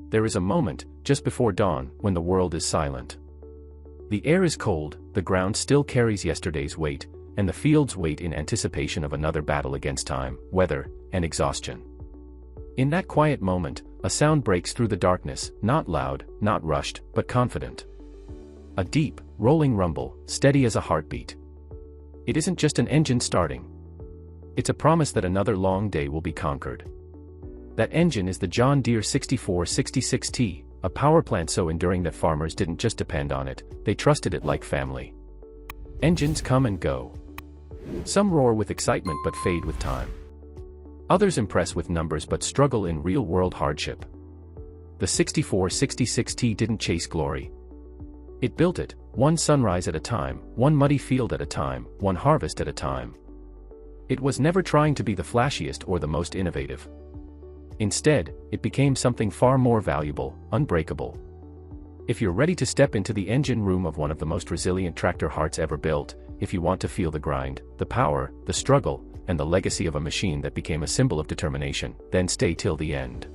There is a moment, just before dawn, when the world is silent. The air is cold, the ground still carries yesterday's weight, and the fields wait in anticipation of another battle against time, weather, and exhaustion. In that quiet moment, a sound breaks through the darkness, not loud, not rushed, but confident. A deep, rolling rumble, steady as a heartbeat. It isn't just an engine starting. It's a promise that another long day will be conquered. That engine is the John Deere 6466T, a power plant so enduring that farmers didn't just depend on it, they trusted it like family. Engines come and go. Some roar with excitement but fade with time. Others impress with numbers but struggle in real-world hardship. The 6466T didn't chase glory. It built it, one sunrise at a time, one muddy field at a time, one harvest at a time. It was never trying to be the flashiest or the most innovative. Instead, it became something far more valuable, unbreakable. If you're ready to step into the engine room of one of the most resilient tractor hearts ever built, if you want to feel the grind, the power, the struggle, and the legacy of a machine that became a symbol of determination, then stay till the end.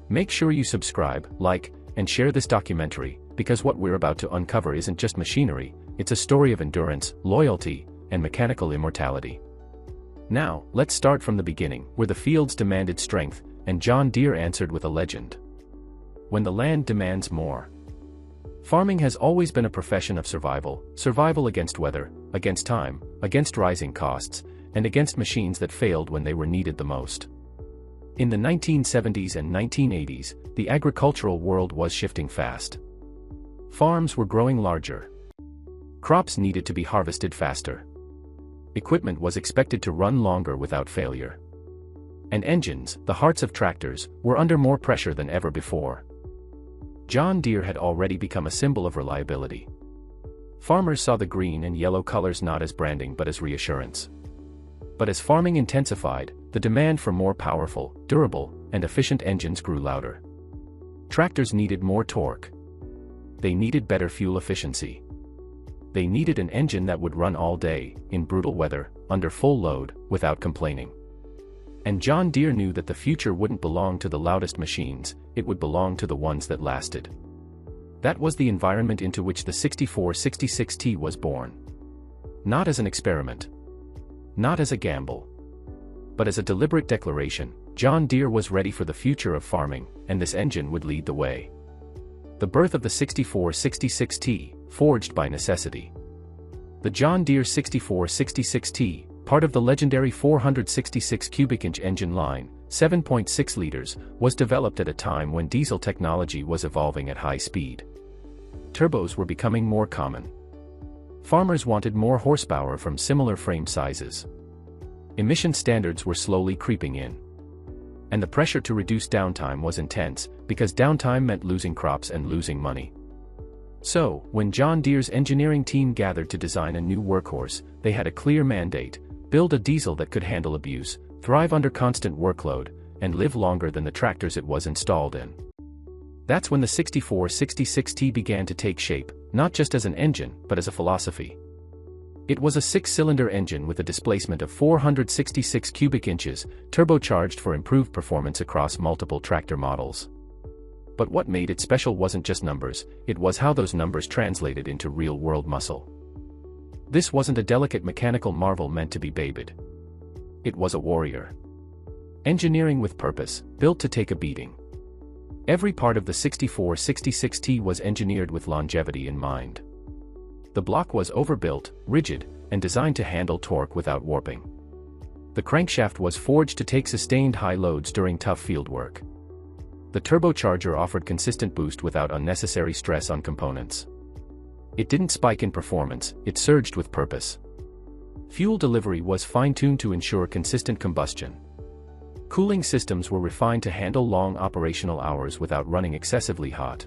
Make sure you subscribe, like, and share this documentary, because what we're about to uncover isn't just machinery, it's a story of endurance, loyalty, and mechanical immortality. Now, let's start from the beginning, where the fields demanded strength, and John Deere answered with a legend. When the land demands more. Farming has always been a profession of survival, survival against weather, against time, against rising costs, and against machines that failed when they were needed the most. In the 1970s and 1980s, the agricultural world was shifting fast. Farms were growing larger. Crops needed to be harvested faster. Equipment was expected to run longer without failure. And engines, the hearts of tractors, were under more pressure than ever before. John Deere had already become a symbol of reliability. Farmers saw the green and yellow colors not as branding but as reassurance. But as farming intensified, the demand for more powerful, durable, and efficient engines grew louder. Tractors needed more torque. They needed better fuel efficiency. They needed an engine that would run all day, in brutal weather, under full load, without complaining. And John Deere knew that the future wouldn't belong to the loudest machines, it would belong to the ones that lasted. That was the environment into which the 6466T was born. Not as an experiment. Not as a gamble. But as a deliberate declaration, John Deere was ready for the future of farming, and this engine would lead the way. The birth of the 6466T, forged by necessity. The John Deere 6466T, part of the legendary 466 cubic inch engine line, 7.6 liters, was developed at a time when diesel technology was evolving at high speed. Turbos were becoming more common. Farmers wanted more horsepower from similar frame sizes. Emission standards were slowly creeping in. And the pressure to reduce downtime was intense, because downtime meant losing crops and losing money. So, when John Deere's engineering team gathered to design a new workhorse, they had a clear mandate: build a diesel that could handle abuse, thrive under constant workload, and live longer than the tractors it was installed in. That's when the 6466T began to take shape, not just as an engine, but as a philosophy. It was a 6-cylinder engine with a displacement of 466 cubic inches, turbocharged for improved performance across multiple tractor models. But what made it special wasn't just numbers, it was how those numbers translated into real-world muscle. This wasn't a delicate mechanical marvel meant to be babied. It was a warrior. Engineering with purpose, built to take a beating. Every part of the 6466T was engineered with longevity in mind. The block was overbuilt, rigid, and designed to handle torque without warping. The crankshaft was forged to take sustained high loads during tough field work. The turbocharger offered consistent boost without unnecessary stress on components. It didn't spike in performance, it surged with purpose. Fuel delivery was fine-tuned to ensure consistent combustion. Cooling systems were refined to handle long operational hours without running excessively hot.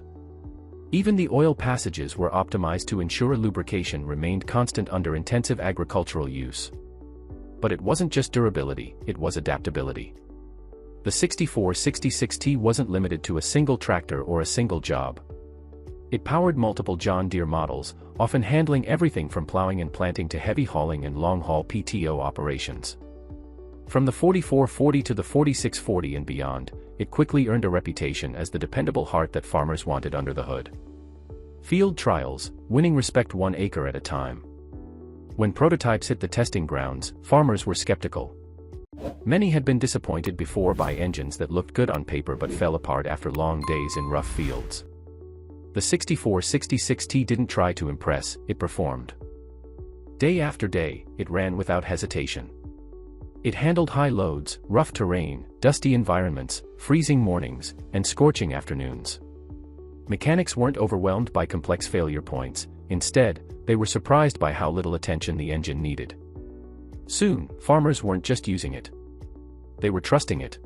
Even the oil passages were optimized to ensure lubrication remained constant under intensive agricultural use. But it wasn't just durability, it was adaptability. The 6466T wasn't limited to a single tractor or a single job. It powered multiple John Deere models, often handling everything from plowing and planting to heavy hauling and long-haul PTO operations. From the 4440 to the 4640 and beyond, it quickly earned a reputation as the dependable heart that farmers wanted under the hood. Field trials, winning respect 1 acre at a time. When prototypes hit the testing grounds, farmers were skeptical. Many had been disappointed before by engines that looked good on paper but fell apart after long days in rough fields. The 6466T didn't try to impress, it performed. Day after day, it ran without hesitation. It handled high loads, rough terrain, dusty environments, freezing mornings, and scorching afternoons. Mechanics weren't overwhelmed by complex failure points. Instead, they were surprised by how little attention the engine needed. Soon, farmers weren't just using it. They were trusting it.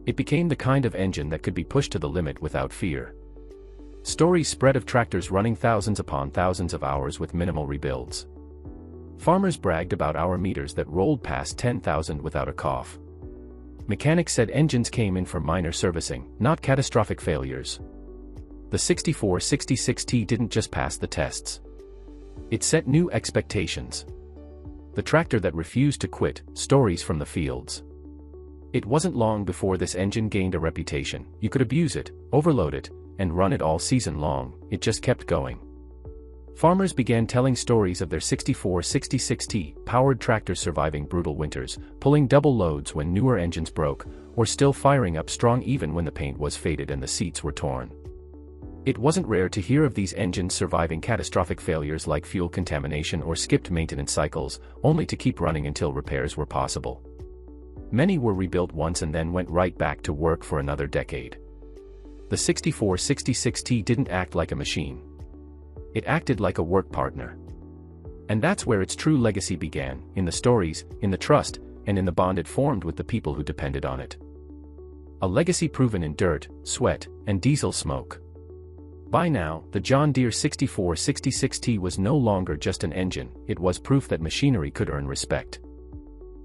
It became the kind of engine that could be pushed to the limit without fear. Stories spread of tractors running thousands upon thousands of hours with minimal rebuilds. Farmers bragged about hour meters that rolled past 10,000 without a cough. Mechanics said engines came in for minor servicing, not catastrophic failures. The 6466T didn't just pass the tests. It set new expectations. The tractor that refused to quit, stories from the fields. It wasn't long before this engine gained a reputation. You could abuse it, overload it, and run it all season long. It just kept going. Farmers began telling stories of their 6466T powered tractors surviving brutal winters, pulling double loads when newer engines broke, or still firing up strong even when the paint was faded and the seats were torn. It wasn't rare to hear of these engines surviving catastrophic failures like fuel contamination or skipped maintenance cycles, only to keep running until repairs were possible. Many were rebuilt once and then went right back to work for another decade. The 6466T didn't act like a machine. It acted like a work partner. And that's where its true legacy began, in the stories, in the trust, and in the bond it formed with the people who depended on it. A legacy proven in dirt, sweat, and diesel smoke. By now, the John Deere 6466T was no longer just an engine, it was proof that machinery could earn respect.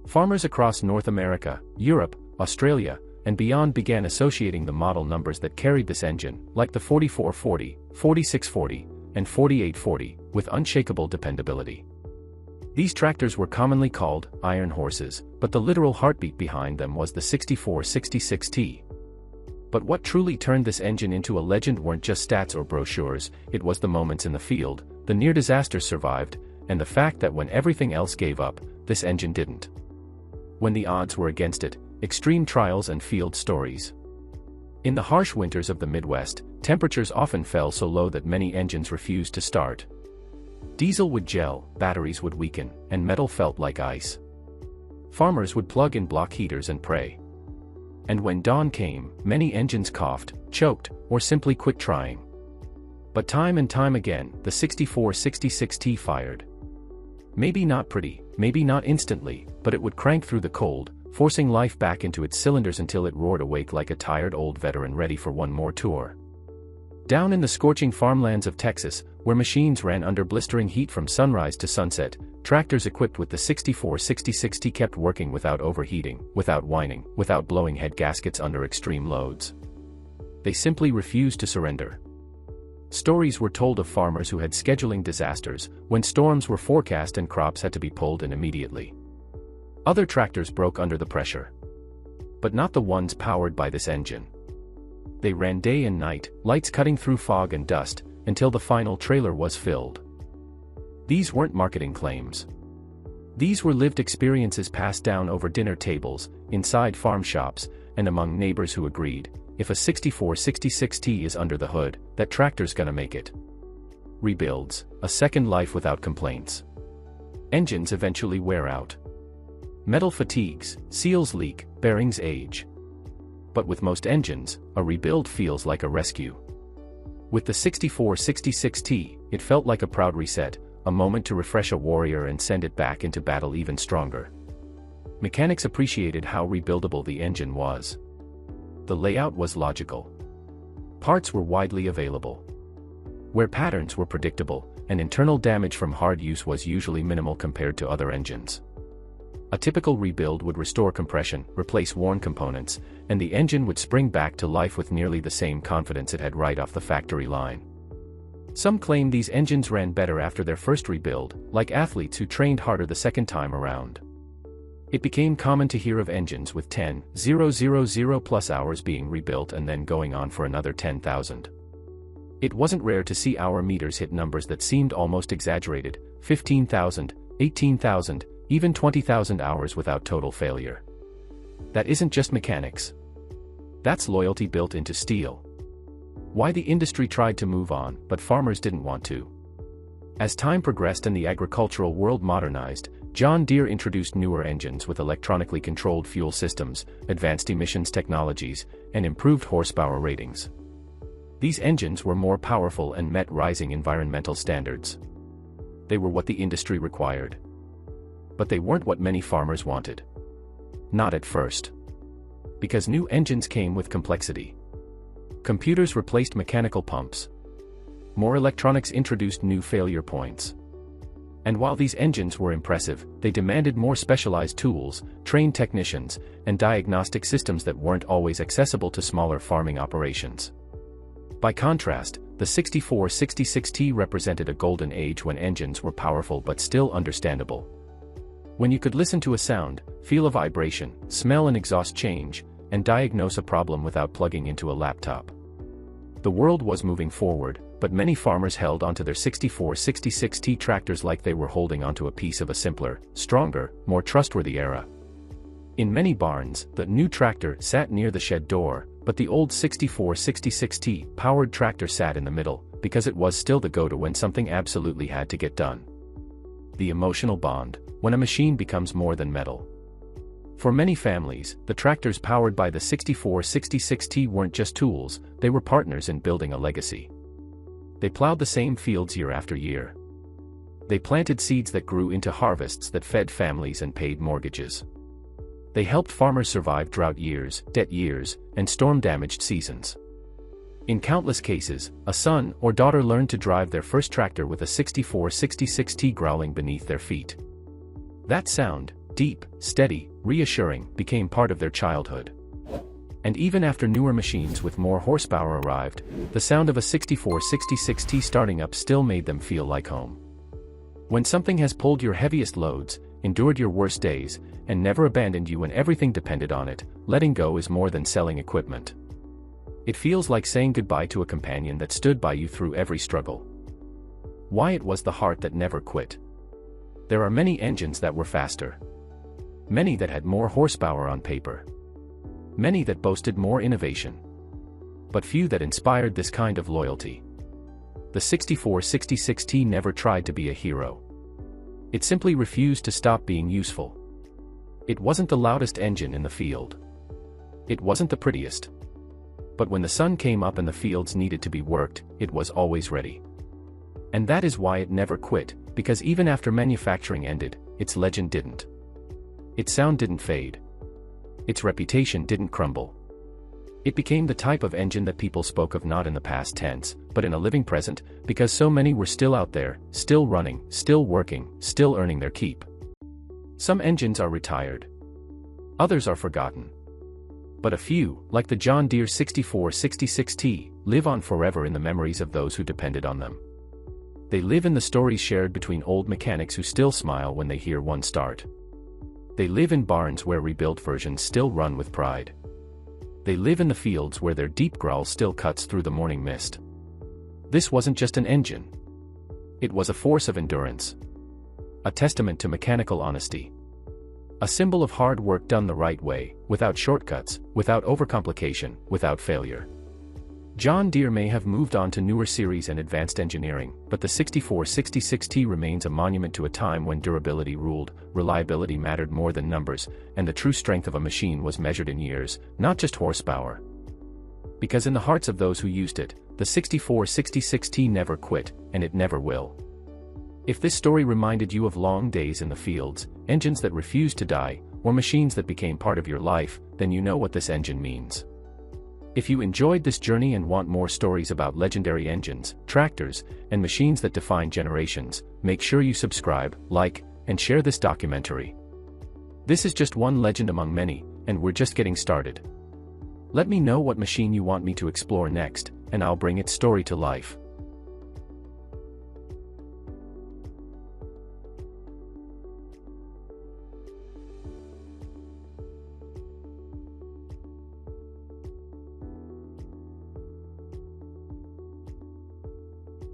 Farmers across North America, Europe, Australia, and beyond began associating the model numbers that carried this engine, like the 4440, 4640, and 4840, with unshakable dependability. These tractors were commonly called iron horses, but the literal heartbeat behind them was the 6466T. But what truly turned this engine into a legend weren't just stats or brochures, it was the moments in the field, the near disasters survived, and the fact that when everything else gave up, this engine didn't. When the odds were against it, extreme trials and field stories. In the harsh winters of the Midwest, temperatures often fell so low that many engines refused to start. Diesel would gel, batteries would weaken, and metal felt like ice. Farmers would plug in block heaters and pray. And when dawn came, many engines coughed, choked, or simply quit trying. But time and time again, the 6466T fired. Maybe not pretty, maybe not instantly, but it would crank through the cold, forcing life back into its cylinders until it roared awake like a tired old veteran ready for one more tour. Down in the scorching farmlands of Texas, where machines ran under blistering heat from sunrise to sunset, tractors equipped with the 6466T kept working without overheating, without whining, without blowing head gaskets under extreme loads. They simply refused to surrender. Stories were told of farmers who had scheduling disasters, when storms were forecast and crops had to be pulled in immediately. Other tractors broke under the pressure. But not the ones powered by this engine. They ran day and night, lights cutting through fog and dust, until the final trailer was filled. These weren't marketing claims. These were lived experiences passed down over dinner tables, inside farm shops, and among neighbors who agreed, if a 6466T is under the hood, that tractor's gonna make it. Rebuilds, a second life without complaints. Engines eventually wear out. Metal fatigues, seals leak, bearings age. But with most engines, a rebuild feels like a rescue. With the 6466T, it felt like a proud reset, a moment to refresh a warrior and send it back into battle even stronger. Mechanics appreciated how rebuildable the engine was. The layout was logical. Parts were widely available. Wear patterns were predictable, and internal damage from hard use was usually minimal compared to other engines. A typical rebuild would restore compression, replace worn components, and the engine would spring back to life with nearly the same confidence it had right off the factory line. Some claim these engines ran better after their first rebuild, like athletes who trained harder the second time around. It became common to hear of engines with 10,000 plus hours being rebuilt and then going on for another 10,000. It wasn't rare to see hour meters hit numbers that seemed almost exaggerated: 15,000, 18,000, even 20,000 hours without total failure. That isn't just mechanics. That's loyalty built into steel. Why the industry tried to move on, but farmers didn't want to. As time progressed and the agricultural world modernized, John Deere introduced newer engines with electronically controlled fuel systems, advanced emissions technologies, and improved horsepower ratings. These engines were more powerful and met rising environmental standards. They were what the industry required. But they weren't what many farmers wanted. Not at first. Because new engines came with complexity. Computers replaced mechanical pumps. More electronics introduced new failure points. And while these engines were impressive, they demanded more specialized tools, trained technicians, and diagnostic systems that weren't always accessible to smaller farming operations. By contrast, the 6466T represented a golden age when engines were powerful but still understandable. When you could listen to a sound, feel a vibration, smell an exhaust change, and diagnose a problem without plugging into a laptop. The world was moving forward, but many farmers held onto their 6466T tractors like they were holding onto a piece of a simpler, stronger, more trustworthy era. In many barns, the new tractor sat near the shed door, but the old 6466T powered tractor sat in the middle, because it was still the go-to when something absolutely had to get done. The emotional bond, when a machine becomes more than metal. For many families, the tractors powered by the 6466T weren't just tools, they were partners in building a legacy. They plowed the same fields year after year. They planted seeds that grew into harvests that fed families and paid mortgages. They helped farmers survive drought years, debt years, and storm-damaged seasons. In countless cases, a son or daughter learned to drive their first tractor with a 6466T growling beneath their feet. That sound, deep, steady, reassuring, became part of their childhood. And even after newer machines with more horsepower arrived, the sound of a 6466T starting up still made them feel like home. When something has pulled your heaviest loads, endured your worst days, and never abandoned you when everything depended on it, letting go is more than selling equipment. It feels like saying goodbye to a companion that stood by you through every struggle. Why it was the heart that never quit. There are many engines that were faster. Many that had more horsepower on paper. Many that boasted more innovation. But few that inspired this kind of loyalty. The 6466T never tried to be a hero. It simply refused to stop being useful. It wasn't the loudest engine in the field. It wasn't the prettiest. But when the sun came up and the fields needed to be worked, it was always ready. And that is why it never quit, because even after manufacturing ended, its legend didn't. Its sound didn't fade. Its reputation didn't crumble. It became the type of engine that people spoke of not in the past tense, but in a living present, because so many were still out there, still running, still working, still earning their keep. Some engines are retired. Others are forgotten. But a few, like the John Deere 6466T, live on forever in the memories of those who depended on them. They live in the stories shared between old mechanics who still smile when they hear one start. They live in barns where rebuilt versions still run with pride. They live in the fields where their deep growl still cuts through the morning mist. This wasn't just an engine. It was a force of endurance. A testament to mechanical honesty. A symbol of hard work done the right way, without shortcuts, without overcomplication, without failure. John Deere may have moved on to newer series and advanced engineering, but the 6466T remains a monument to a time when durability ruled, reliability mattered more than numbers, and the true strength of a machine was measured in years, not just horsepower. Because in the hearts of those who used it, the 6466T never quit, and it never will. If this story reminded you of long days in the fields, engines that refused to die, or machines that became part of your life, then you know what this engine means. If you enjoyed this journey and want more stories about legendary engines, tractors, and machines that define generations, make sure you subscribe, like, and share this documentary. This is just one legend among many, and we're just getting started. Let me know what machine you want me to explore next, and I'll bring its story to life.